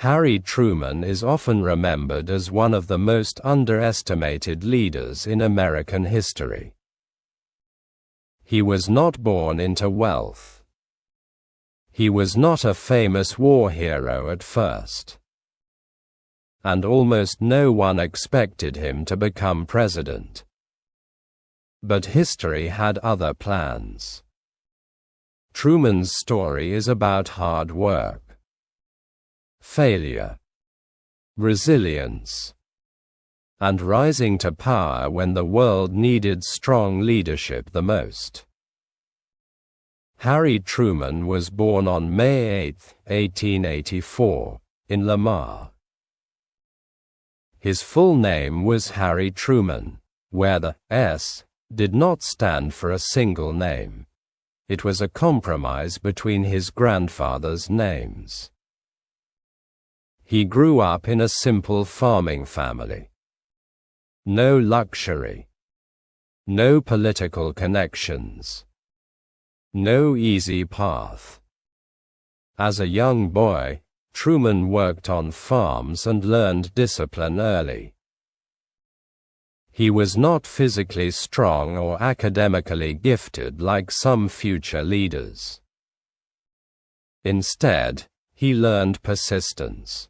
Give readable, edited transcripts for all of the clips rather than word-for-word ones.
Harry Truman is often remembered as one of the most underestimated leaders in American history. He was not born into wealth. He was not a famous war hero at first. And almost no one expected him to become president. But history had other plans. Truman's story is about hard work, failure, resilience, and rising to power when the world needed strong leadership the most. Harry Truman was born on May 8, 1884, in Lamar. His full name was Harry Truman, where the S did not stand for a single name. It was a compromise between his grandfather's names. He grew up in a simple farming family. No luxury. No political connections. No easy path. As a young boy, Truman worked on farms and learned discipline early. He was not physically strong or academically gifted like some future leaders. Instead, he learned persistence.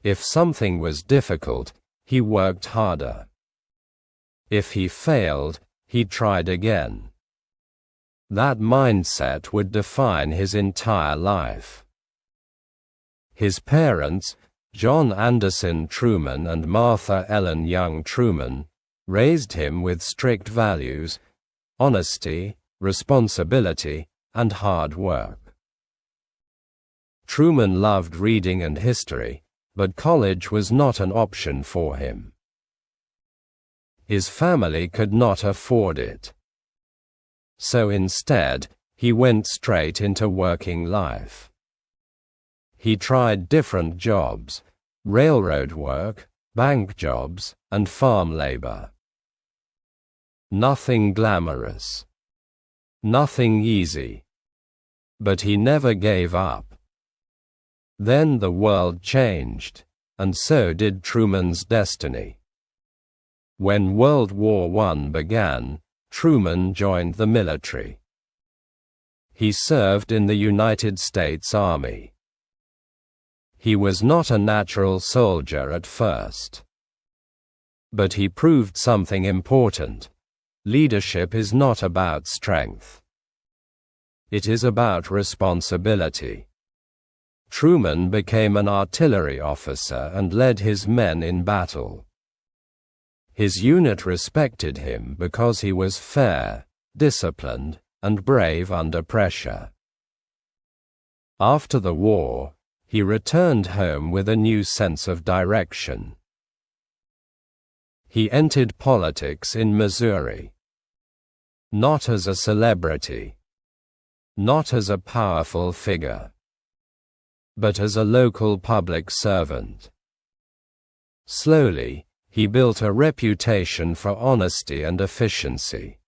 If something was difficult, he worked harder. If he failed, he tried again. That mindset would define his entire life. His parents, John Anderson Truman and Martha Ellen Young Truman, raised him with strict values: honesty, responsibility, and hard work. Truman loved reading and history, but college was not an option for him. His family could not afford it. So instead, he went straight into working life. He tried different jobs: railroad work, bank jobs, and farm labor. Nothing glamorous. Nothing easy. But he never gave up. Then the world changed, and so did Truman's destiny. When World War I began, Truman joined the military. He served in the United States Army. He was not a natural soldier at first. But he proved something important: leadership is not about strength. It is about responsibility. Truman became an artillery officer and led his men in battle. His unit respected him because he was fair, disciplined, and brave under pressure. After the war, he returned home with a new sense of direction. He entered politics in Missouri. Not as a celebrity. Not as a powerful figure. But as a local public servant. Slowly, he built a reputation for honesty and efficiency.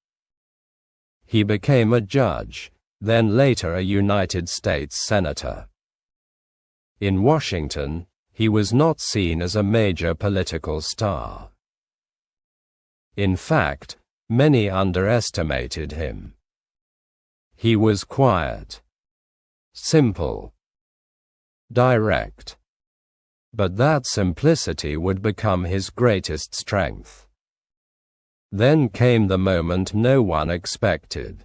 He became a judge, then later a United States Senator. In Washington, he was not seen as a major political star. In fact, many underestimated him. He was quiet, simple, direct. But that simplicity would become his greatest strength. Then came the moment no one expected.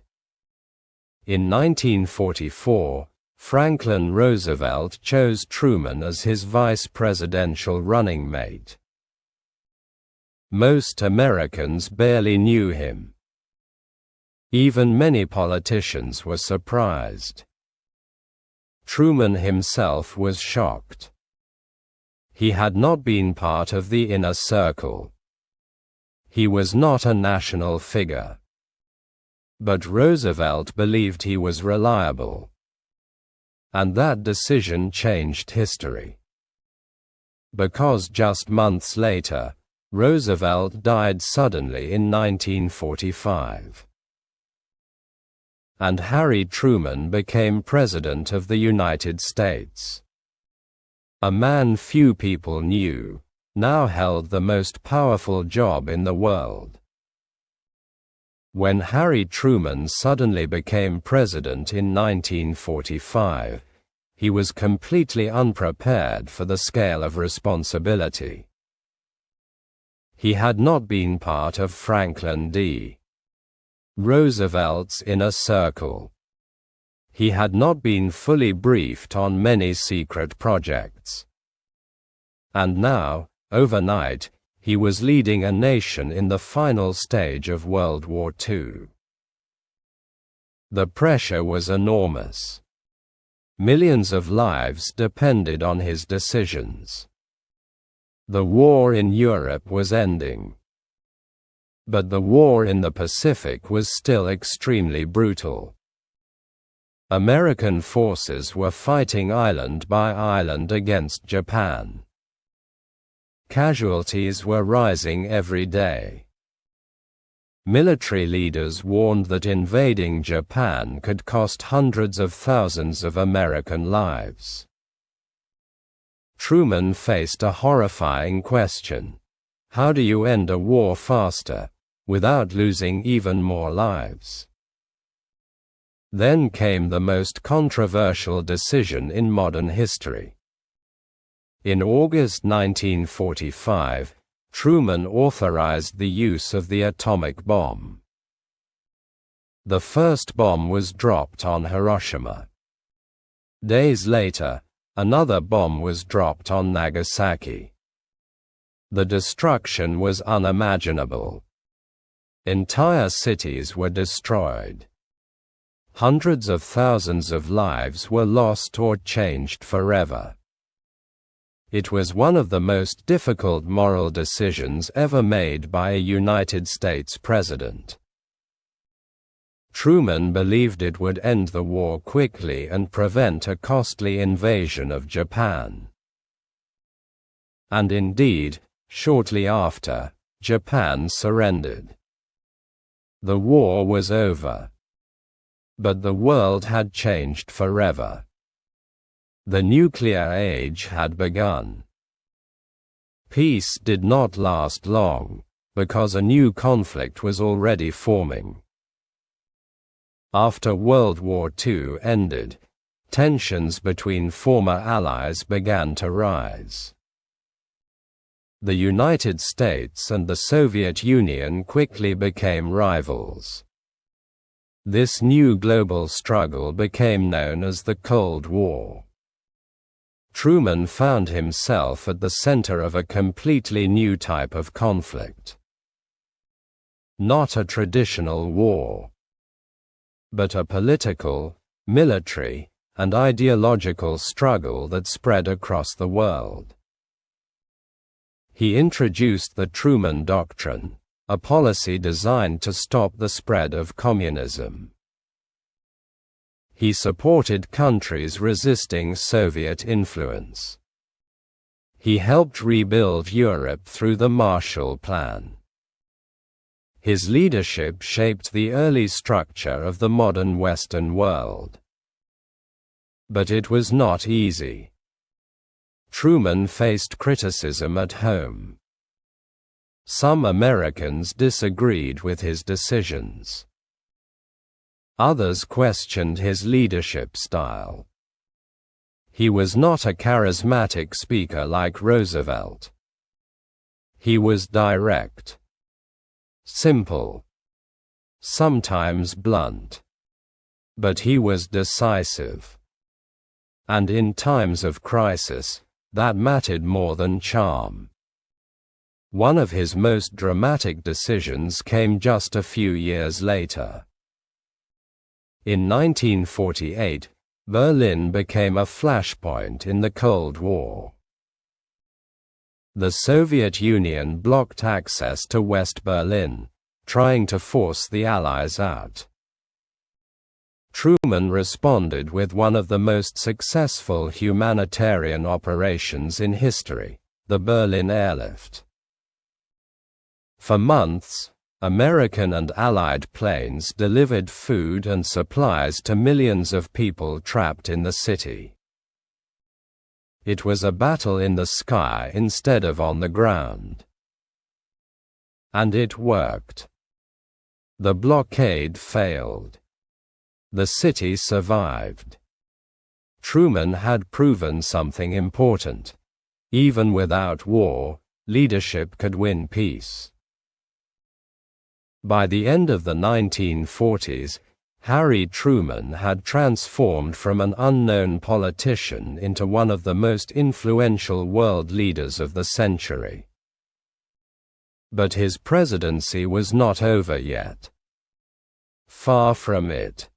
In 1944, Franklin Roosevelt chose Truman as his vice presidential running mate. Most Americans barely knew him. Even many politicians were surprised. Truman himself was shocked. He had not been part of the inner circle. He was not a national figure. But Roosevelt believed he was reliable. And that decision changed history. Because just months later, Roosevelt died suddenly in 1945. And Harry Truman became President of the United States. a man few people knew, now held the most powerful job in the world. When Harry Truman suddenly became president in 1945, he was completely unprepared for the scale of responsibility. He had not been part of Franklin D. Roosevelt's inner circle. He had not been fully briefed on many secret projects. And now, overnight, he was leading a nation in the final stage of World War II. The pressure was enormous. Millions of lives depended on his decisions. The war in Europe was ending. But the war in the Pacific was still extremely brutal. American forces were fighting island by island against Japan. Casualties were rising every day. Military leaders warned that invading Japan could cost hundreds of thousands of American lives. Truman faced a horrifying question. How do you end a war faster, without losing even more lives? Then came the most controversial decision in modern history. In August 1945, Truman authorized the use of the atomic bomb. The first bomb was dropped on Hiroshima. Days later, another bomb was dropped on Nagasaki. The destruction was unimaginable. Entire cities were destroyed. Hundreds of thousands of lives were lost or changed forever. It was one of the most difficult moral decisions ever made by a United States president. Truman believed it would end the war quickly and prevent a costly invasion of Japan. And indeed, shortly after, Japan surrendered. The war was over. But the world had changed forever. The nuclear age had begun. Peace did not last long, because a new conflict was already forming. After World War II ended, tensions between former allies began to rise. The United States and the Soviet Union quickly became rivals. This new global struggle became known as the Cold War. Truman found himself at the center of a completely new type of conflict. Not a traditional war, but a political, military, and ideological struggle that spread across the world. He introduced the Truman Doctrine, a policy designed to stop the spread of communism. He supported countries resisting Soviet influence. He helped rebuild Europe through the Marshall Plan. His leadership shaped the early structure of the modern Western world. But it was not easy. Truman faced criticism at home. Some Americans disagreed with his decisions. Others questioned his leadership style. He was not a charismatic speaker like Roosevelt. He was direct, simple, sometimes blunt. But he was decisive. And in times of crisis, that mattered more than charm. One of his most dramatic decisions came just a few years later. In 1948, Berlin became a flashpoint in the Cold War. The Soviet Union blocked access to West Berlin, trying to force the Allies out. Truman responded with one of the most successful humanitarian operations in history, the Berlin Airlift. For months, American and Allied planes delivered food and supplies to millions of people trapped in the city. It was a battle in the sky instead of on the ground. And it worked. The blockade failed. The city survived. Truman had proven something important. Even without war, leadership could win peace. By the end of the 1940s, Harry Truman had transformed from an unknown politician into one of the most influential world leaders of the century. But his presidency was not over yet. Far from it.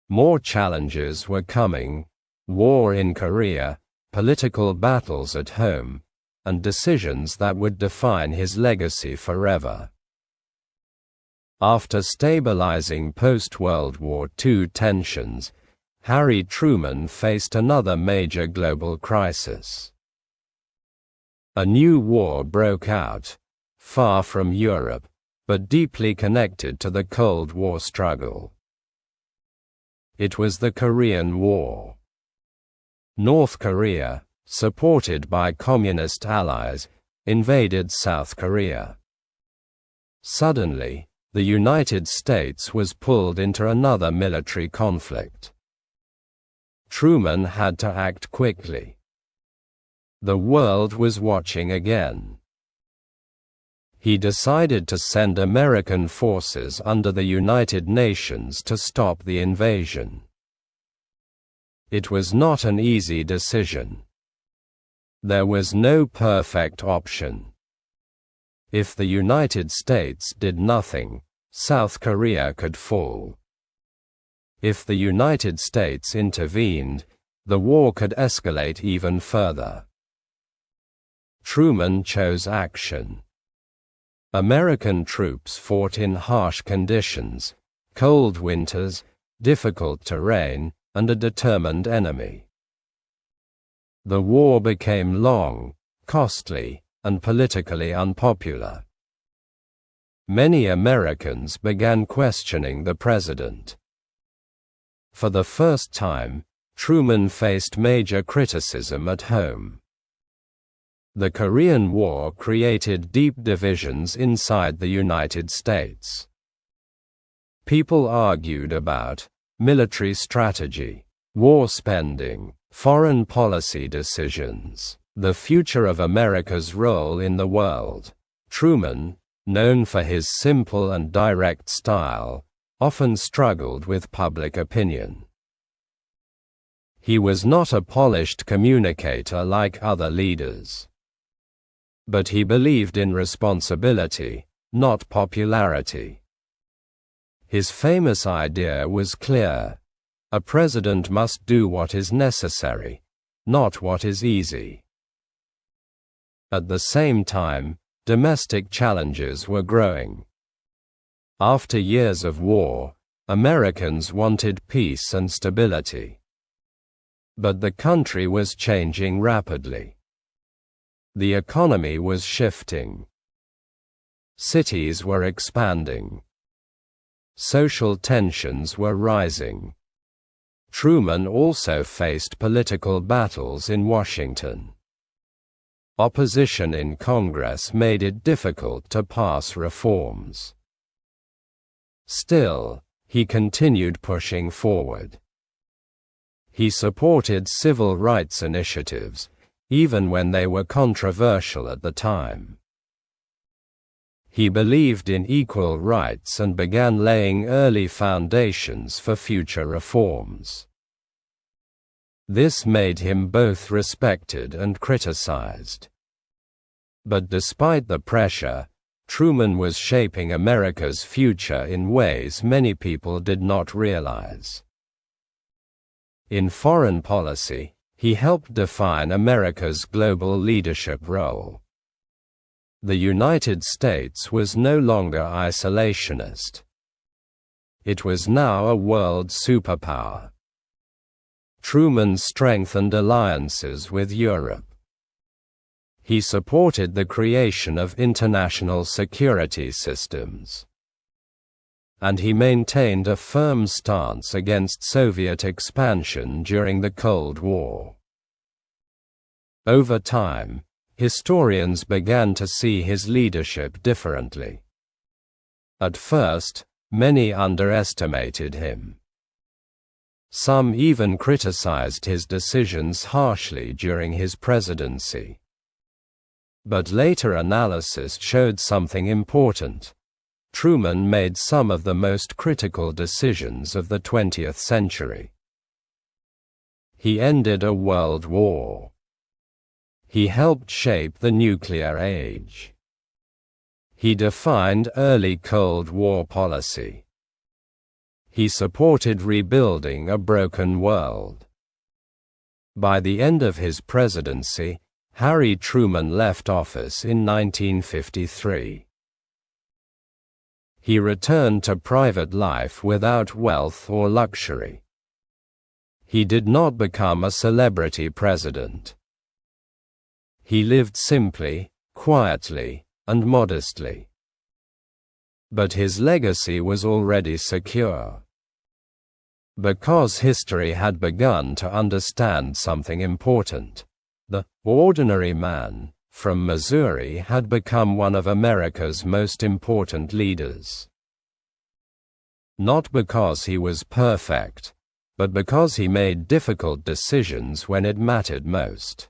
More challenges were coming: war in Korea, political battles at home, and decisions that would define his legacy forever. After stabilizing post-World War II tensions, Harry Truman faced another major global crisis. A new war broke out, far from Europe, but deeply connected to the Cold War struggle. It was the Korean War. North Korea, supported by communist allies, invaded South Korea. Suddenly, the United States was pulled into another military conflict. Truman had to act quickly. The world was watching again. He decided to send American forces under the United Nations to stop the invasion. It was not an easy decision. There was no perfect option. If the United States did nothing, South Korea could fall. If the United States intervened, the war could escalate even further. Truman chose action. American troops fought in harsh conditions, cold winters, difficult terrain, and a determined enemy. The war became long, costly, and politically unpopular. Many Americans began questioning the president. For the first time, Truman faced major criticism at home. The Korean War created deep divisions inside the United States. People argued about military strategy, war spending, foreign policy decisions, the future of America's role in the world. Truman, known for his simple and direct style, often struggled with public opinion. He was not a polished communicator like other leaders. But he believed in responsibility, not popularity. His famous idea was clear: a president must do what is necessary, not what is easy. At the same time, domestic challenges were growing. After years of war, Americans wanted peace and stability. But the country was changing rapidly. The economy was shifting. Cities were expanding. Social tensions were rising. Truman also faced political battles in Washington. Opposition in Congress made it difficult to pass reforms. Still, he continued pushing forward. He supported civil rights initiatives, even when they were controversial at the time. He believed in equal rights and began laying early foundations for future reforms. This made him both respected and criticized. But despite the pressure, Truman was shaping America's future in ways many people did not realize. In foreign policy, he helped define America's global leadership role. The United States was no longer isolationist. It was now a world superpower. Truman strengthened alliances with Europe. He supported the creation of international security systems. And he maintained a firm stance against Soviet expansion during the Cold War. Over time, historians began to see his leadership differently. At first, many underestimated him. Some even criticized his decisions harshly during his presidency. But later analysis showed something important. Truman made some of the most critical decisions of the 20th century. He ended a world war. He helped shape the nuclear age. He defined early Cold War policy. He supported rebuilding a broken world. By the end of his presidency, Harry Truman left office in 1953. He returned to private life without wealth or luxury. He did not become a celebrity president. He lived simply, quietly, and modestly. But his legacy was already secure. Because history had begun to understand something important. The ordinary man from Missouri had become one of America's most important leaders. Not because he was perfect, but because he made difficult decisions when it mattered most.